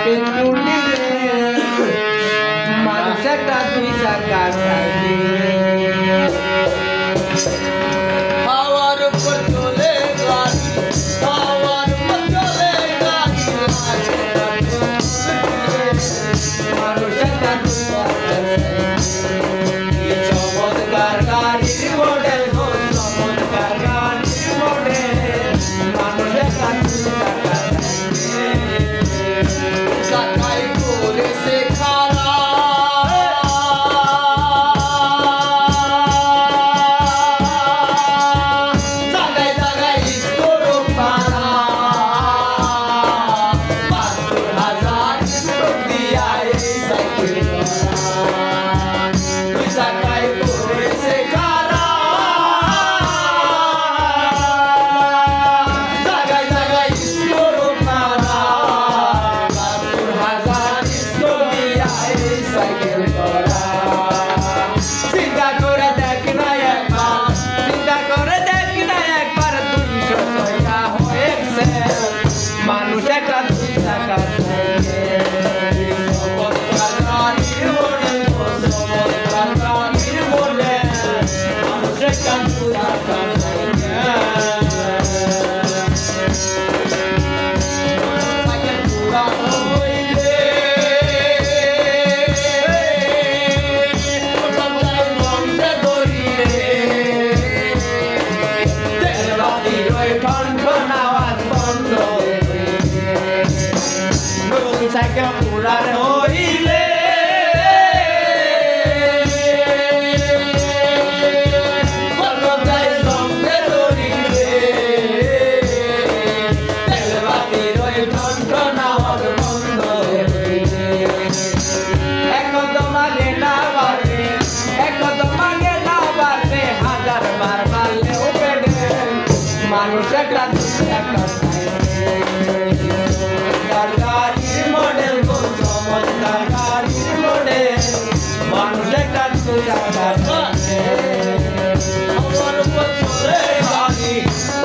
পেটুলি মানুষ একটা দুই চাকা হাওয়ার উপর চলে গাড়ি হাওয়ার উপর চলে গাড়ি মানুষ একটা দুই চাকা চমৎকার গাড়ির মডেল চমৎকার গাড়ির মডেল মানুষ একটা দুই চাকা চাকাই করেছে খারা জাগায় জাগায় স্টোর পাড়া ৭২,০০০ স্টোর দিয়া এই সাইকেল দুই চাকাই করেছে খারা জাগায় জাগায় স্টোর পাড়া সাইকেল করা চিন্তা করে দেখ না একবার চিন্তা করে দেখ না একবার ২০০ হয়েছে মানুষ একটা দুই টাকা চমৎকার গাড়ির মডেল চমৎকার গাড়ির মডেল মানুষ একটা দুই টাকা সাইকেল পুরানো হইলে সাইকেল পুরার হইলে কলকাতায় সঙ্গে দৌড়িলে তেলবাতির ওই ঠন আওয়াজ বন্ধ হইলে এখন তোমাকে না পারবে এখন তোমাকে না পারবে ১০০০ বার মারলেও পেটে মানুষ একটা দুই টাকা গাড়ির মডেল চমৎকার গাড়ির মডেল মানুষ একটা দুই টাকা আমার উপর চলে গাড়ি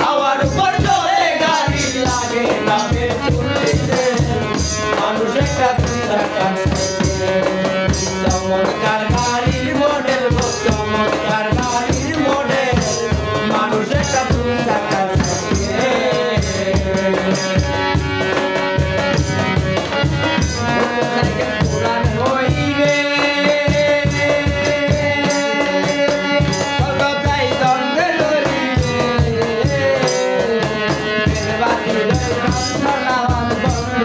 আমার উপর চলে গাড়ি লাগে না পেটুলিতে মানুষ একটা দুই টাকা চমৎকার গাড়ির মডেল চমৎকার গাড়ির মডেল মানুষ একটা দুই টাকা পুরান হইবে কলকাতায় দ্বন্দ্বে লড়িবে বাতিল ঠনঠনাওয়াজ বন্ধ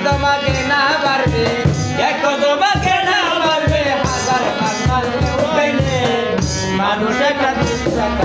তোমাকে না পারবে তোমাকে না পারবে ১০০০ বার মারলেও হইলে মানুষ একটা দুই টাকা